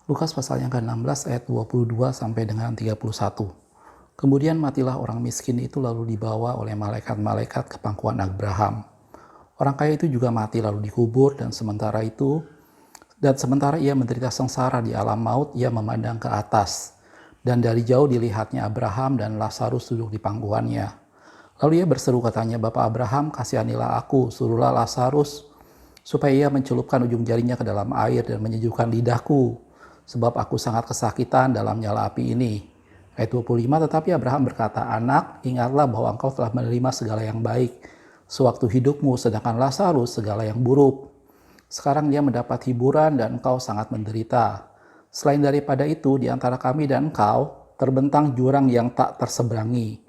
Lukas pasal yang ke-16 ayat 22 sampai dengan 31. Kemudian matilah orang miskin itu lalu dibawa oleh malaikat-malaikat ke pangkuan Abraham. Orang kaya itu juga mati lalu dikubur dan sementara ia menderita sengsara di alam maut, ia memandang ke atas. Dan dari jauh dilihatnya Abraham dan Lazarus duduk di pangkuannya. Lalu ia berseru katanya, "Bapa Abraham, kasihanilah aku, suruhlah Lazarus supaya ia mencelupkan ujung jarinya ke dalam air dan menyejukkan lidahku, sebab aku sangat kesakitan dalam nyala api ini." Ayat 25, tetapi Abraham berkata, "Anak, ingatlah bahwa engkau telah menerima segala yang baik sewaktu hidupmu, sedangkan Lazarus segala yang buruk. Sekarang dia mendapat hiburan dan engkau sangat menderita. Selain daripada itu, di antara kami dan engkau terbentang jurang yang tak terseberangi,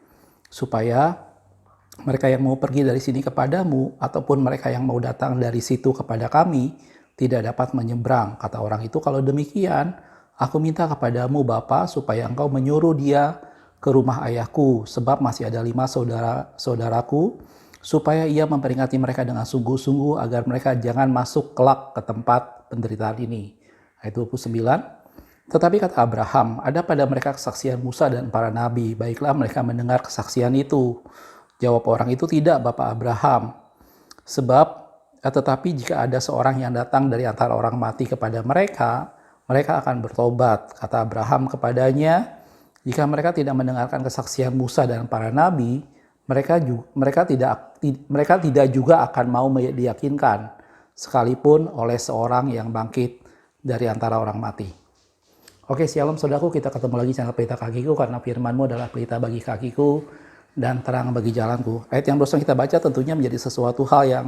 supaya mereka yang mau pergi dari sini kepadamu, ataupun mereka yang mau datang dari situ kepada kami, tidak dapat menyeberang." Kata orang itu, "Kalau demikian, aku minta kepadamu Bapa, supaya engkau menyuruh dia ke rumah ayahku, sebab masih ada 5 saudaraku, supaya ia memperingati mereka dengan sungguh-sungguh, agar mereka jangan masuk kelak ke tempat penderitaan ini." Ayat 29, tetapi kata Abraham, "Ada pada mereka kesaksian Musa dan para nabi, baiklah mereka mendengar kesaksian itu." Jawab orang itu, "Tidak, Bapak Abraham. Tetapi jika ada seorang yang datang dari antara orang mati kepada mereka, mereka akan bertobat." Kata Abraham kepadanya, "Jika mereka tidak mendengarkan kesaksian Musa dan para nabi, mereka tidak juga akan mau diyakinkan, sekalipun oleh seorang yang bangkit dari antara orang mati." Oke, shalom saudaraku, kita ketemu lagi channel Pelita Kakiku, karena firman-Mu adalah pelita bagi kakiku dan terang bagi jalanku. Ayat yang barusan kita baca tentunya menjadi sesuatu hal yang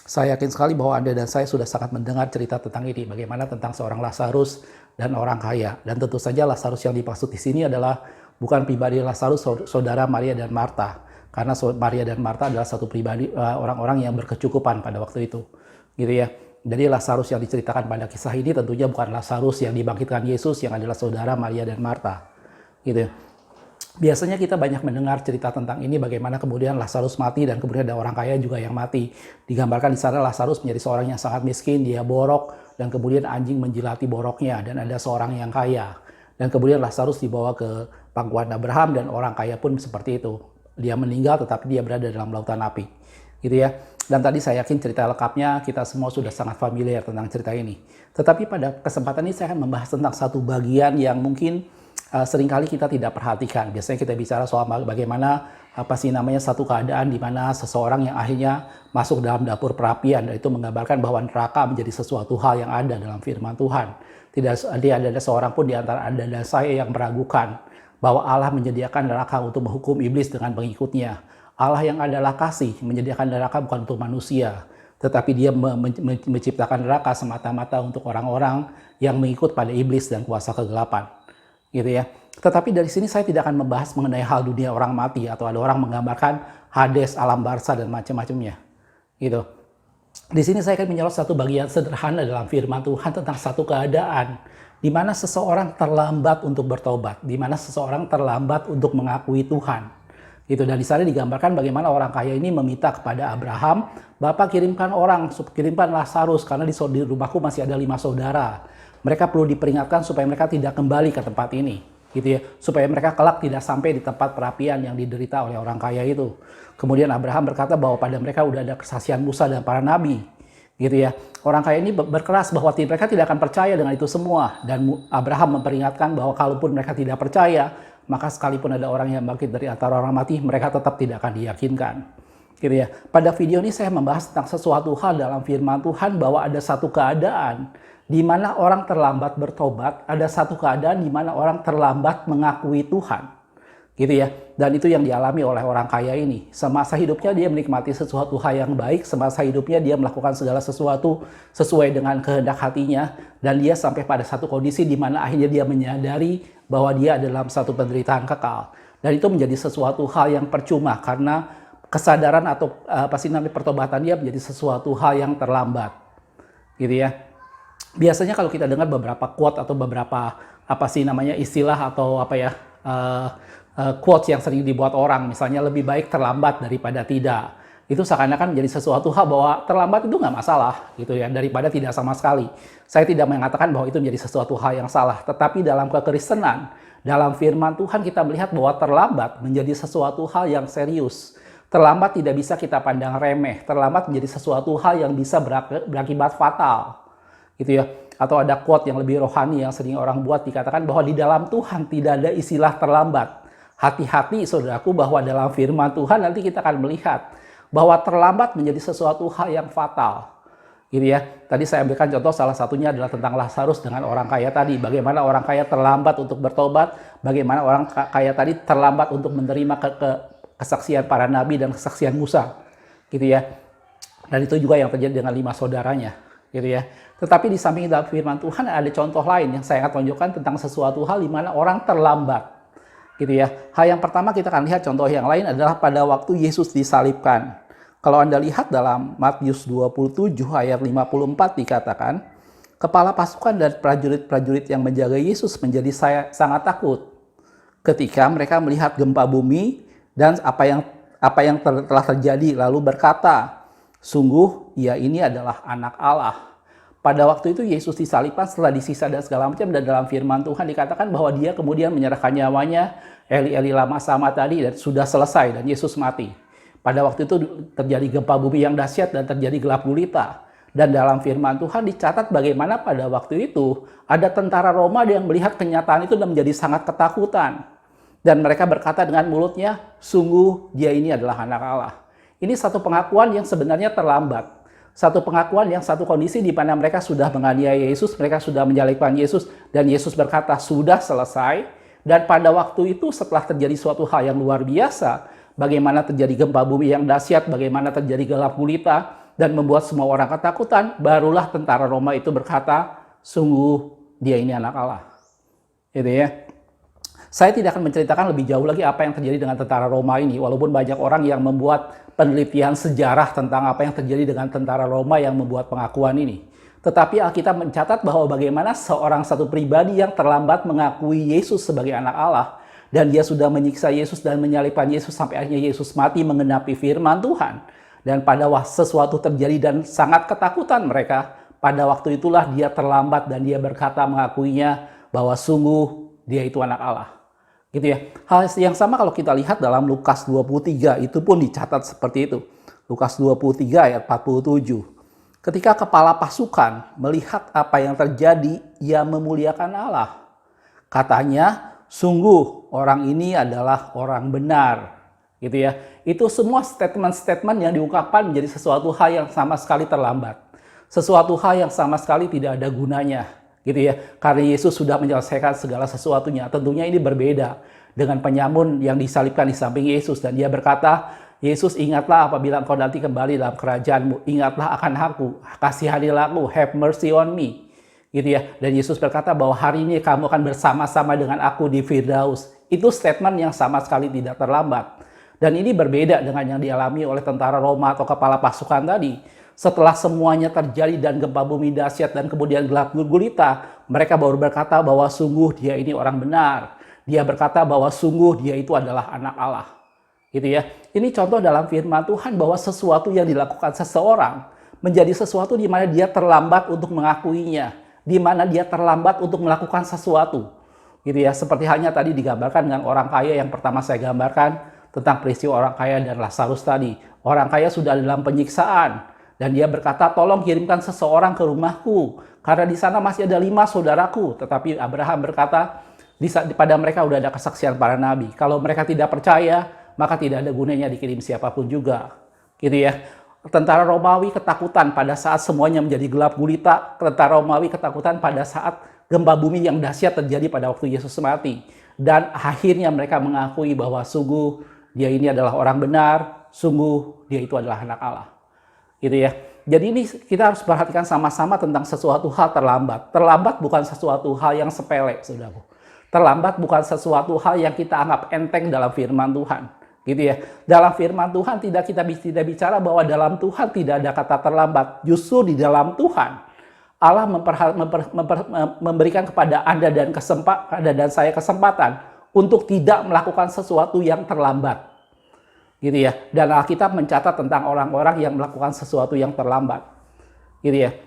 saya yakin sekali bahwa Anda dan saya sudah sangat mendengar cerita tentang ini. Bagaimana tentang seorang Lazarus dan orang kaya. Dan tentu saja Lazarus yang dimaksud di sini adalah bukan pribadi Lazarus, saudara Maria dan Marta. Karena Maria dan Marta adalah satu pribadi, orang-orang yang berkecukupan pada waktu itu. Gitu ya. Jadi Lazarus yang diceritakan pada kisah ini tentunya bukan Lazarus yang dibangkitkan Yesus, yang adalah saudara Maria dan Marta. Gitu ya. Biasanya kita banyak mendengar cerita tentang ini, bagaimana kemudian Lazarus mati dan kemudian ada orang kaya juga yang mati. Digambarkan di sana Lazarus menjadi seorang yang sangat miskin, dia borok, dan kemudian anjing menjilati boroknya, dan ada seorang yang kaya. Dan kemudian Lazarus dibawa ke pangkuan Abraham, dan orang kaya pun seperti itu. Dia meninggal tetapi dia berada dalam lautan api. Gitu ya. Dan tadi saya yakin cerita lengkapnya kita semua sudah sangat familiar tentang cerita ini. Tetapi pada kesempatan ini saya akan membahas tentang satu bagian yang mungkin seringkali kita tidak perhatikan. Biasanya kita bicara soal bagaimana satu keadaan di mana seseorang yang akhirnya masuk dalam dapur perapian, dan itu menggambarkan bahwa neraka menjadi sesuatu hal yang ada dalam firman Tuhan. Tidak ada seorang pun di antara Anda dan saya yang meragukan bahwa Allah menyediakan neraka untuk menghukum iblis dengan pengikutnya. Allah yang adalah kasih menyediakan neraka bukan untuk manusia, tetapi dia menciptakan neraka semata-mata untuk orang-orang yang mengikut pada iblis dan kuasa kegelapan. Gitu ya. Tetapi dari sini saya tidak akan membahas mengenai hal dunia orang mati, atau ada orang menggambarkan Hades, alam barza, dan macam-macamnya. Gitu. Di sini saya akan menyorot satu bagian sederhana dalam firman Tuhan tentang satu keadaan di mana seseorang terlambat untuk bertobat, di mana seseorang terlambat untuk mengakui Tuhan. Gitu. Dan di sana digambarkan bagaimana orang kaya ini meminta kepada Abraham, "Bapak kirimkan Lazarus, karena di rumahku masih ada 5 saudara. Mereka perlu diperingatkan supaya mereka tidak kembali ke tempat ini." Gitu ya, supaya mereka kelak tidak sampai di tempat perapian yang diderita oleh orang kaya itu. Kemudian Abraham berkata bahwa pada mereka udah ada kesaksian Musa dan para nabi. Gitu ya. Orang kaya ini berkeras bahwa mereka tidak akan percaya dengan itu semua. Dan Abraham memperingatkan bahwa kalaupun mereka tidak percaya, maka sekalipun ada orang yang bangkit dari antara orang mati, mereka tetap tidak akan diyakinkan. Gitu ya. Pada video ini saya membahas tentang sesuatu hal dalam firman Tuhan, bahwa ada satu keadaan di mana orang terlambat bertobat, ada satu keadaan di mana orang terlambat mengakui Tuhan. Gitu ya. Dan itu yang dialami oleh orang kaya ini. Semasa hidupnya dia menikmati sesuatu hal yang baik, semasa hidupnya dia melakukan segala sesuatu sesuai dengan kehendak hatinya, dan dia sampai pada satu kondisi di mana akhirnya dia menyadari bahwa dia dalam satu penderitaan kekal. Dan itu menjadi sesuatu hal yang percuma, karena kesadaran atau pertobatan dia menjadi sesuatu hal yang terlambat. Gitu ya. Biasanya kalau kita dengar beberapa quote atau beberapa istilah atau quotes yang sering dibuat orang, misalnya lebih baik terlambat daripada tidak. itu seakan-akan menjadi sesuatu hal bahwa terlambat itu nggak masalah gitu ya, daripada tidak sama sekali. Saya tidak mengatakan bahwa itu menjadi sesuatu hal yang salah, tetapi dalam kekristenan, dalam firman Tuhan kita melihat bahwa terlambat menjadi sesuatu hal yang serius. Terlambat tidak bisa kita pandang remeh, terlambat menjadi sesuatu hal yang bisa berakibat fatal gitu ya. Atau ada quote yang lebih rohani yang sering orang buat, dikatakan bahwa di dalam Tuhan tidak ada istilah terlambat. Hati-hati saudaraku, bahwa dalam firman Tuhan nanti kita akan melihat bahwa terlambat menjadi sesuatu hal yang fatal. Gitu ya. Tadi saya ambilkan contoh, salah satunya adalah tentang Lazarus dengan orang kaya tadi. Bagaimana orang kaya terlambat untuk bertobat, bagaimana orang kaya tadi terlambat untuk menerima kesaksian para nabi dan kesaksian Musa. Gitu ya. Dan itu juga yang terjadi dengan 5 saudaranya. Gitu ya. Tetapi di samping dalam firman Tuhan ada contoh lain yang saya akan tunjukkan tentang sesuatu hal di mana orang terlambat. Gitu ya. Hal yang pertama kita akan lihat contoh yang lain adalah pada waktu Yesus disalibkan. Kalau Anda lihat dalam Matius 27 ayat 54 dikatakan, kepala pasukan dan prajurit-prajurit yang menjaga Yesus menjadi sangat takut ketika mereka melihat gempa bumi dan apa yang telah terjadi, lalu berkata, sungguh ia ini adalah anak Allah. Pada waktu itu Yesus disalibkan setelah disisa dan segala macam, dan dalam firman Tuhan dikatakan bahwa dia kemudian menyerahkan nyawanya, Eli Eli lama sabachthani, dan sudah selesai dan Yesus mati. Pada waktu itu terjadi gempa bumi yang dahsyat dan terjadi gelap gulita. Dan dalam firman Tuhan dicatat bagaimana pada waktu itu ada tentara Roma yang melihat kenyataan itu dan menjadi sangat ketakutan. Dan mereka berkata dengan mulutnya, sungguh dia ini adalah anak Allah. Ini satu pengakuan yang sebenarnya terlambat. Satu pengakuan yang satu kondisi di mana mereka sudah menganiaya Yesus, mereka sudah menyalibkan Yesus, dan Yesus berkata sudah selesai. Dan pada waktu itu setelah terjadi suatu hal yang luar biasa, bagaimana terjadi gempa bumi yang dahsyat, bagaimana terjadi gelap gulita, dan membuat semua orang ketakutan, barulah tentara Roma itu berkata, sungguh dia ini anak Allah. Gitu ya. Saya tidak akan menceritakan lebih jauh lagi apa yang terjadi dengan tentara Roma ini, walaupun banyak orang yang membuat penelitian sejarah tentang apa yang terjadi dengan tentara Roma yang membuat pengakuan ini. Tetapi Alkitab mencatat bahwa bagaimana seorang satu pribadi yang terlambat mengakui Yesus sebagai anak Allah, dan dia sudah menyiksa Yesus dan menyalibkan Yesus sampai akhirnya Yesus mati menggenapi firman Tuhan. Dan pada sesuatu terjadi dan sangat ketakutan mereka, pada waktu itulah dia terlambat dan dia berkata mengakuinya bahwa sungguh dia itu anak Allah. Gitu ya. Hal yang sama kalau kita lihat dalam Lukas 23, itu pun dicatat seperti itu. Lukas 23 ayat 47. Ketika kepala pasukan melihat apa yang terjadi, ia memuliakan Allah. Katanya, sungguh orang ini adalah orang benar. Gitu ya. Itu semua statement-statement yang diungkapkan menjadi sesuatu hal yang sama sekali terlambat. Sesuatu hal yang sama sekali tidak ada gunanya. Gitu ya, karena Yesus sudah menyelesaikan segala sesuatunya. Tentunya ini berbeda dengan penyamun yang disalibkan di samping Yesus, dan dia berkata, Yesus, ingatlah apabila engkau nanti kembali dalam kerajaanmu, ingatlah akan aku, kasihanilah aku, have mercy on me. Gitu ya. Dan Yesus berkata bahwa hari ini kamu akan bersama-sama dengan aku di Firdaus. Itu statement yang sama sekali tidak terlambat. Dan ini berbeda dengan yang dialami oleh tentara Roma atau kepala pasukan tadi. Setelah semuanya terjadi dan gempa bumi dahsyat dan kemudian gelap gulita, mereka baru berkata bahwa sungguh dia ini orang benar. Dia berkata bahwa sungguh dia itu adalah anak Allah. Gitu ya. Ini contoh dalam firman Tuhan bahwa sesuatu yang dilakukan seseorang menjadi sesuatu di mana dia terlambat untuk mengakuinya, di mana dia terlambat untuk melakukan sesuatu. Gitu ya. Seperti halnya tadi digambarkan dengan orang kaya yang pertama saya gambarkan tentang peristiwa orang kaya dan Lazarus tadi. Orang kaya sudah dalam penyiksaan. Dan dia berkata, tolong kirimkan seseorang ke rumahku, karena di sana masih ada 5 saudaraku. Tetapi Abraham berkata, pada mereka sudah ada kesaksian para nabi. Kalau mereka tidak percaya, maka tidak ada gunanya dikirim siapapun juga. Gitu ya. Tentara Romawi ketakutan pada saat semuanya menjadi gelap gulita. Tentara Romawi ketakutan pada saat gempa bumi yang dahsyat terjadi pada waktu Yesus mati. Dan akhirnya mereka mengakui bahwa sungguh dia ini adalah orang benar, sungguh dia itu adalah anak Allah. Gitu ya. Jadi ini kita harus perhatikan sama-sama tentang sesuatu hal terlambat. Terlambat bukan sesuatu hal yang sepele, saudaraku. Terlambat bukan sesuatu hal yang kita anggap enteng dalam firman Tuhan. Gitu ya. Dalam firman Tuhan kita tidak bicara bahwa dalam Tuhan tidak ada kata terlambat. Justru di dalam Tuhan Allah memberikan kepada Anda dan saya kesempatan untuk tidak melakukan sesuatu yang terlambat. gitu ya. Dan Alkitab mencatat tentang orang-orang yang melakukan sesuatu yang terlambat, gitu ya.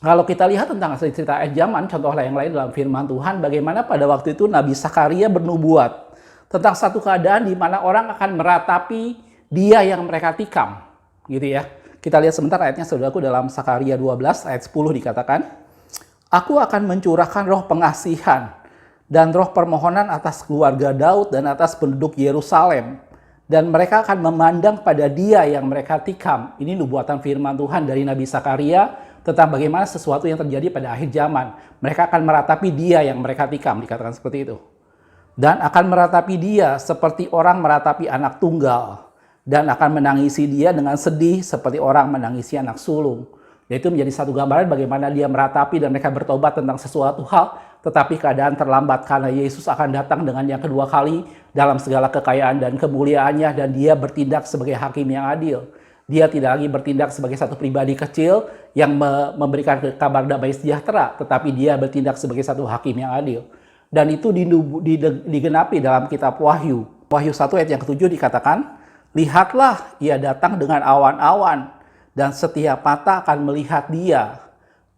Kalau kita lihat tentang cerita zaman, contoh yang lain dalam firman Tuhan, bagaimana pada waktu itu Nabi Sakaria bernubuat tentang satu keadaan di mana orang akan meratapi dia yang mereka tikam, gitu ya. Kita lihat sebentar ayatnya saudaraku dalam Sakaria 12 ayat 10 dikatakan, Aku akan mencurahkan roh pengasihan dan roh permohonan atas keluarga Daud dan atas penduduk Yerusalem. Dan mereka akan memandang pada dia yang mereka tikam. Ini nubuatan firman Tuhan dari Nabi Sakaria tentang bagaimana sesuatu yang terjadi pada akhir zaman. Mereka akan meratapi dia yang mereka tikam, dikatakan seperti itu. Dan akan meratapi dia seperti orang meratapi anak tunggal. Dan akan menangisi dia dengan sedih seperti orang menangisi anak sulung. Yaitu menjadi satu gambaran bagaimana dia meratapi dan mereka bertobat tentang sesuatu hal, tetapi keadaan terlambat karena Yesus akan datang dengan yang kedua kali dalam segala kekayaan dan kemuliaannya, dan dia bertindak sebagai hakim yang adil. Dia tidak lagi bertindak sebagai satu pribadi kecil yang memberikan kabar damai sejahtera, tetapi dia bertindak sebagai satu hakim yang adil. Dan itu digenapi dalam kitab Wahyu. Wahyu 1 ayat yang ke-7 dikatakan, Lihatlah, ia datang dengan awan-awan, dan setiap mata akan melihat dia.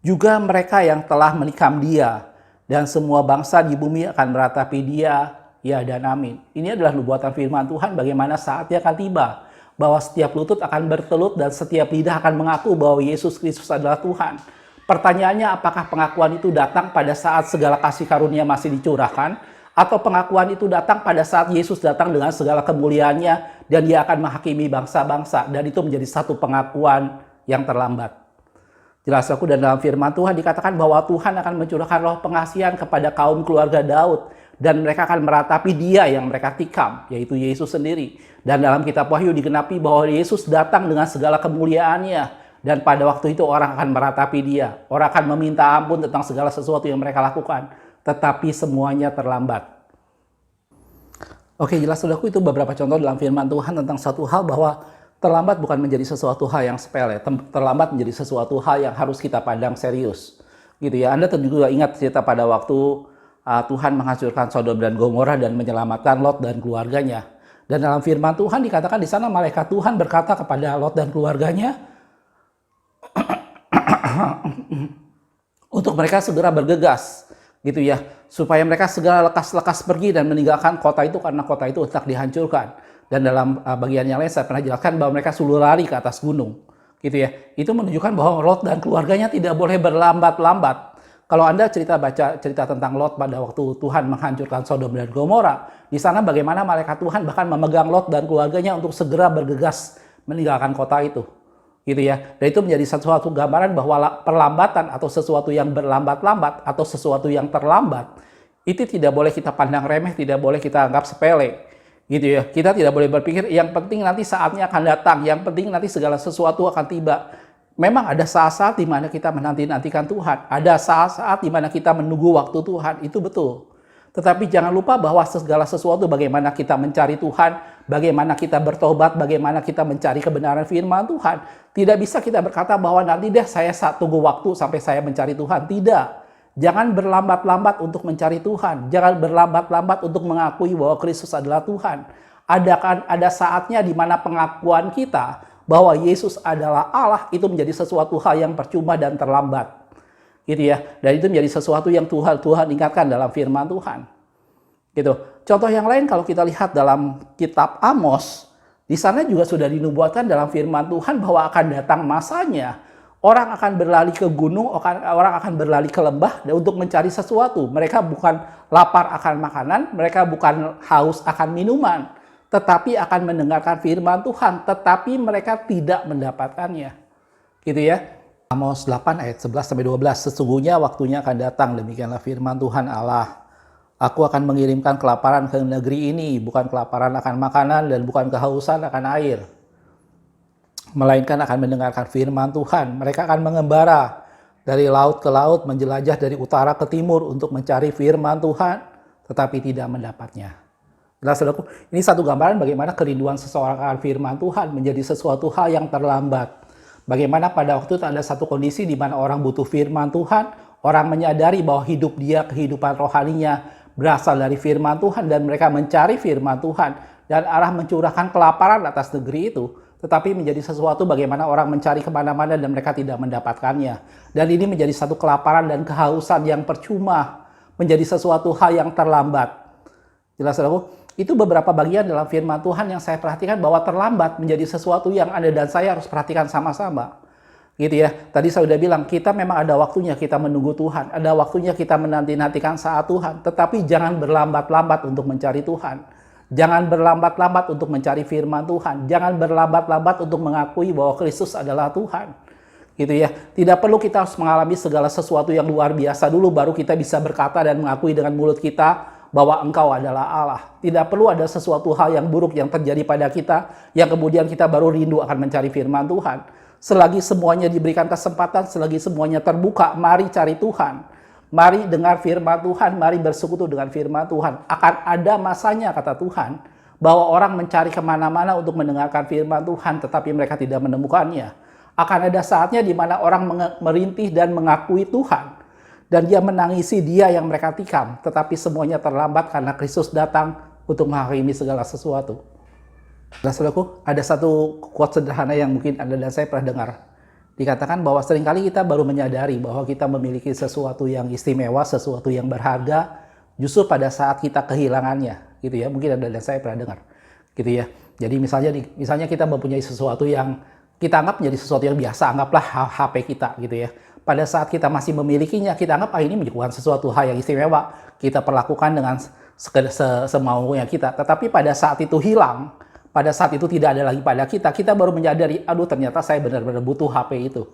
Juga mereka yang telah menikam dia, dan semua bangsa di bumi akan meratapi dia, ya dan amin. Ini adalah nubuatan firman Tuhan bagaimana saatnya akan tiba, bahwa setiap lutut akan bertelut dan setiap lidah akan mengaku bahwa Yesus Kristus adalah Tuhan. Pertanyaannya, apakah pengakuan itu datang pada saat segala kasih karunia masih dicurahkan, atau pengakuan itu datang pada saat Yesus datang dengan segala kemuliaannya dan dia akan menghakimi bangsa-bangsa, dan itu menjadi satu pengakuan yang terlambat. Jelas aku, dan dalam firman Tuhan dikatakan bahwa Tuhan akan mencurahkan roh pengasihan kepada kaum keluarga Daud, dan mereka akan meratapi dia yang mereka tikam, yaitu Yesus sendiri. Dan dalam kitab Wahyu digenapi bahwa Yesus datang dengan segala kemuliaannya, dan pada waktu itu orang akan meratapi dia. Orang akan meminta ampun tentang segala sesuatu yang mereka lakukan, tetapi semuanya terlambat. Oke, jelas saudaraku, itu beberapa contoh dalam firman Tuhan tentang satu hal bahwa terlambat bukan menjadi sesuatu hal yang sepele. Terlambat menjadi sesuatu hal yang harus kita pandang serius, gitu ya. Anda tentu juga ingat cerita pada waktu Tuhan menghancurkan Sodom dan Gomora dan menyelamatkan Lot dan keluarganya. Dan dalam firman Tuhan dikatakan di sana malaikat Tuhan berkata kepada Lot dan keluarganya untuk mereka segera bergegas, gitu ya, supaya mereka segera lekas-lekas pergi dan meninggalkan kota itu karena kota itu hendak dihancurkan. Dan dalam bagian yang lain saya pernah jelaskan bahwa mereka suruh lari ke atas gunung, gitu ya. Itu menunjukkan bahwa Lot dan keluarganya tidak boleh berlambat-lambat. Kalau Anda baca cerita tentang Lot pada waktu Tuhan menghancurkan Sodom dan Gomora, di sana bagaimana malaikat Tuhan bahkan memegang Lot dan keluarganya untuk segera bergegas meninggalkan kota itu, gitu ya. Dan itu menjadi suatu gambaran bahwa perlambatan atau sesuatu yang berlambat-lambat atau sesuatu yang terlambat itu tidak boleh kita pandang remeh, tidak boleh kita anggap sepele, gitu ya. Kita tidak boleh berpikir yang penting nanti saatnya akan datang, yang penting nanti segala sesuatu akan tiba. Memang ada saat-saat di mana kita menanti-nantikan Tuhan, ada saat-saat di mana kita menunggu waktu Tuhan, itu betul. Tetapi jangan lupa bahwa segala sesuatu, bagaimana kita mencari Tuhan, bagaimana kita bertobat, bagaimana kita mencari kebenaran firman Tuhan. Tidak bisa kita berkata bahwa nanti deh saya tunggu waktu sampai saya mencari Tuhan. Tidak. Jangan berlambat-lambat untuk mencari Tuhan. Jangan berlambat-lambat untuk mengakui bahwa Kristus adalah Tuhan. Ada saatnya di mana pengakuan kita bahwa Yesus adalah Allah itu menjadi sesuatu hal yang percuma dan terlambat, gitu ya. Dan itu menjadi sesuatu yang Tuhan ingatkan dalam firman Tuhan, gitu. Contoh yang lain kalau kita lihat dalam kitab Amos, di sana juga sudah dinubuatkan dalam firman Tuhan bahwa akan datang masanya orang akan berlari ke gunung, orang akan berlari ke lembah untuk mencari sesuatu. Mereka bukan lapar akan makanan, mereka bukan haus akan minuman, tetapi akan mendengarkan firman Tuhan, tetapi mereka tidak mendapatkannya, gitu ya. Amos 8 ayat 11-12, sesungguhnya waktunya akan datang, demikianlah firman Tuhan Allah. Aku akan mengirimkan kelaparan ke negeri ini, bukan kelaparan akan makanan dan bukan kehausan akan air, melainkan akan mendengarkan firman Tuhan. Mereka akan mengembara dari laut ke laut, menjelajah dari utara ke timur untuk mencari firman Tuhan, tetapi tidak mendapatnya. Jelas saudaraku, ini satu gambaran bagaimana kerinduan seseorang akan firman Tuhan menjadi sesuatu hal yang terlambat. Bagaimana pada waktu itu ada satu kondisi di mana orang butuh firman Tuhan, orang menyadari bahwa hidup dia, kehidupan rohaninya berasal dari firman Tuhan, dan mereka mencari firman Tuhan. dan arah mencurahkan kelaparan atas negeri itu, tetapi menjadi sesuatu bagaimana orang mencari kemana-mana dan mereka tidak mendapatkannya. Dan ini menjadi satu kelaparan dan kehausan yang percuma, menjadi sesuatu hal yang terlambat. Jelas saudaraku? Itu beberapa bagian dalam firman Tuhan yang saya perhatikan bahwa terlambat menjadi sesuatu yang Anda dan saya harus perhatikan sama-sama. Gitu ya. Tadi saya sudah bilang, kita memang ada waktunya kita menunggu Tuhan. Ada waktunya kita menanti-nantikan saat Tuhan. Tetapi jangan berlambat-lambat untuk mencari Tuhan. Jangan berlambat-lambat untuk mencari firman Tuhan. Jangan berlambat-lambat untuk mengakui bahwa Kristus adalah Tuhan. Gitu ya. Tidak perlu kita harus mengalami segala sesuatu yang luar biasa dulu baru kita bisa berkata dan mengakui dengan mulut kita bahwa Engkau adalah Allah. Tidak perlu ada sesuatu hal yang buruk yang terjadi pada kita, yang kemudian kita baru rindu akan mencari firman Tuhan. Selagi semuanya diberikan kesempatan, selagi semuanya terbuka, mari cari Tuhan. Mari dengar firman Tuhan, mari bersekutu dengan firman Tuhan. Akan ada masanya, kata Tuhan, bahwa orang mencari kemana-mana untuk mendengarkan firman Tuhan, tetapi mereka tidak menemukannya. Akan ada saatnya di mana orang merintih dan mengakui Tuhan. Dan dia menangisi dia yang mereka tikam. Tetapi semuanya terlambat karena Kristus datang untuk menghakimi segala sesuatu. Nah, saudaraku, ada satu quote sederhana yang mungkin Anda dan saya pernah dengar. Dikatakan bahwa seringkali kita baru menyadari bahwa kita memiliki sesuatu yang istimewa, sesuatu yang berharga, justru pada saat kita kehilangannya. Gitu ya, mungkin Anda dan saya pernah dengar. Gitu ya. Jadi misalnya kita mempunyai sesuatu yang kita anggap menjadi sesuatu yang biasa, anggaplah HP kita gitu ya. Pada saat kita masih memilikinya, kita anggap ini bukan sesuatu hal yang istimewa. Kita perlakukan dengan semaunya kita. Tetapi pada saat itu hilang, pada saat itu tidak ada lagi pada kita, kita baru menyadari, aduh ternyata saya benar-benar butuh HP itu.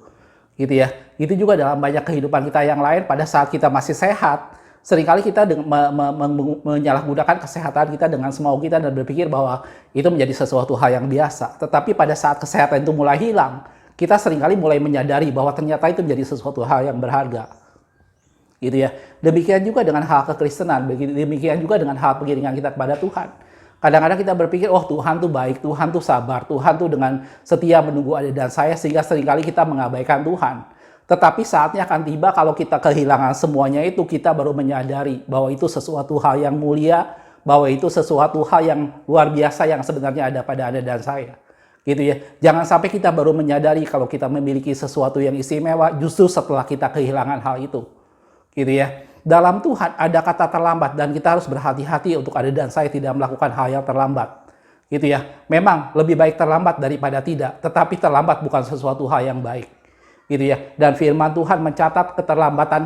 Gitu ya. Itu juga dalam banyak kehidupan kita yang lain, pada saat kita masih sehat, seringkali kita menyalahgunakan kesehatan kita dengan semau kita dan berpikir bahwa itu menjadi sesuatu hal yang biasa. Tetapi pada saat kesehatan itu mulai hilang, kita seringkali mulai menyadari bahwa ternyata itu menjadi sesuatu hal yang berharga. Gitu ya. Demikian juga dengan hal kekristenan, demikian juga dengan hal pengiringan kita kepada Tuhan. Kadang-kadang kita berpikir, oh Tuhan tuh baik, Tuhan tuh sabar, Tuhan tuh dengan setia menunggu Anda dan saya, sehingga seringkali kita mengabaikan Tuhan. Tetapi saatnya akan tiba kalau kita kehilangan semuanya itu, kita baru menyadari bahwa itu sesuatu hal yang mulia, bahwa itu sesuatu hal yang luar biasa yang sebenarnya ada pada Anda dan saya. Gitu ya. Jangan sampai kita baru menyadari kalau kita memiliki sesuatu yang istimewa justru setelah kita kehilangan hal itu. Gitu ya. Dalam Tuhan ada kata terlambat dan kita harus berhati-hati untuk Anda dan saya tidak melakukan hal yang terlambat. Gitu ya. Memang lebih baik terlambat daripada tidak, tetapi terlambat bukan sesuatu hal yang baik. Gitu ya. Dan firman Tuhan mencatat keterlambatan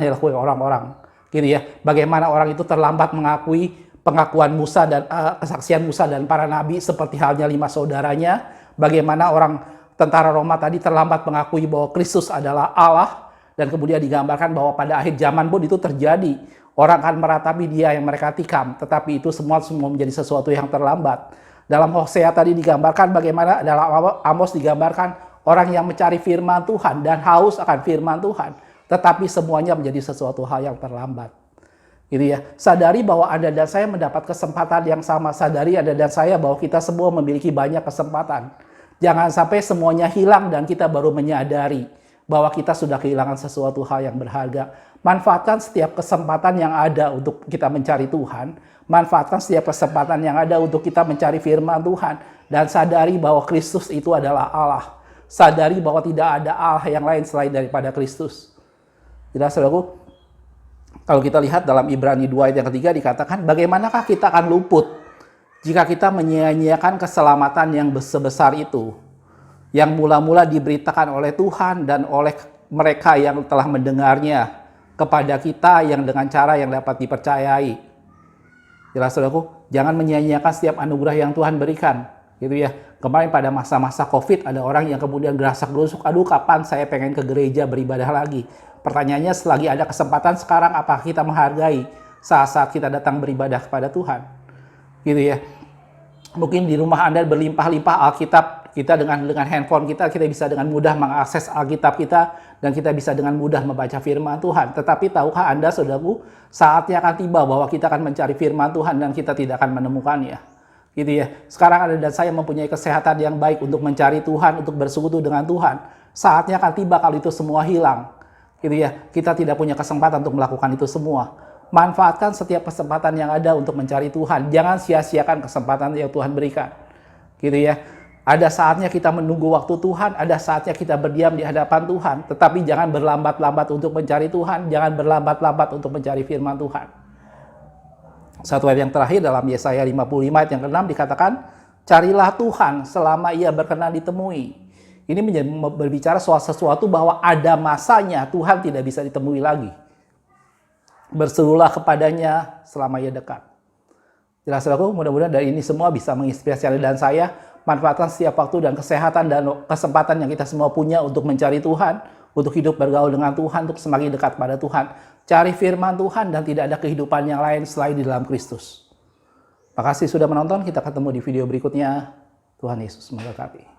yang dilakukan orang-orang. Gitu ya. Bagaimana orang itu terlambat mengakui pengakuan Musa dan kesaksian Musa dan para nabi seperti halnya 5 saudaranya. Bagaimana orang tentara Roma tadi terlambat mengakui bahwa Kristus adalah Allah. Dan kemudian digambarkan bahwa pada akhir zaman pun itu terjadi. Orang akan meratapi dia yang mereka tikam. Tetapi itu semua menjadi sesuatu yang terlambat. Dalam Hosea tadi digambarkan bagaimana, dalam Amos digambarkan orang yang mencari firman Tuhan dan haus akan firman Tuhan. Tetapi semuanya menjadi sesuatu hal yang terlambat. Gitu ya. Sadari bahwa Anda dan saya mendapat kesempatan yang sama. Sadari Anda dan saya bahwa kita semua memiliki banyak kesempatan. Jangan sampai semuanya hilang dan kita baru menyadari bahwa kita sudah kehilangan sesuatu hal yang berharga. Manfaatkan setiap kesempatan yang ada untuk kita mencari Tuhan. Manfaatkan setiap kesempatan yang ada untuk kita mencari firman Tuhan. Dan sadari bahwa Kristus itu adalah Allah. Sadari bahwa tidak ada Allah yang lain selain daripada Kristus. Jelas, saudaraku? Kalau kita lihat dalam Ibrani 2 ayat yang ketiga dikatakan, bagaimanakah kita akan luput jika kita menyia-nyiakan keselamatan yang sebesar itu, yang mula-mula diberitakan oleh Tuhan dan oleh mereka yang telah mendengarnya kepada kita yang dengan cara yang dapat dipercayai. Jelas, saudaraku, jangan menyia-nyiakan setiap anugerah yang Tuhan berikan. Gitu ya. Kemarin pada masa-masa COVID ada orang yang kemudian gerasak-gerusuk, aduh kapan saya pengen ke gereja beribadah lagi. Pertanyaannya, selagi ada kesempatan sekarang, apakah kita menghargai saat-saat kita datang beribadah kepada Tuhan? Gitu ya. Mungkin di rumah Anda berlimpah-limpah Alkitab, kita dengan handphone kita bisa dengan mudah mengakses Alkitab kita, dan kita bisa dengan mudah membaca firman Tuhan. Tetapi tahukah Anda, saudaraku, saatnya akan tiba bahwa kita akan mencari firman Tuhan dan kita tidak akan menemukannya. Gitu ya. Sekarang Anda dan saya mempunyai kesehatan yang baik untuk mencari Tuhan, untuk bersekutu dengan Tuhan. Saatnya akan tiba kalau itu semua hilang. Gitu ya. Kita tidak punya kesempatan untuk melakukan itu semua. manfaatkan setiap kesempatan yang ada untuk mencari Tuhan. Jangan sia-siakan kesempatan yang Tuhan berikan. Gitu ya. Ada saatnya kita menunggu waktu Tuhan, ada saatnya kita berdiam di hadapan Tuhan. Tetapi jangan berlambat-lambat untuk mencari Tuhan, jangan berlambat-lambat untuk mencari firman Tuhan. Satu ayat yang terakhir dalam Yesaya 55 ayat yang ke-6 dikatakan, carilah Tuhan selama ia berkenan ditemui. Ini berbicara soal sesuatu bahwa ada masanya Tuhan tidak bisa ditemui lagi. Berserulah kepadanya selama ia dekat. Jelas saudaraku, mudah-mudahan dari ini semua bisa menginspirasi Anda dan saya. Manfaatkan setiap waktu dan kesehatan dan kesempatan yang kita semua punya untuk mencari Tuhan, untuk hidup bergaul dengan Tuhan, untuk semakin dekat pada Tuhan. Cari firman Tuhan dan tidak ada kehidupan yang lain selain di dalam Kristus. Terima kasih sudah menonton, kita ketemu di video berikutnya. Tuhan Yesus memberkati.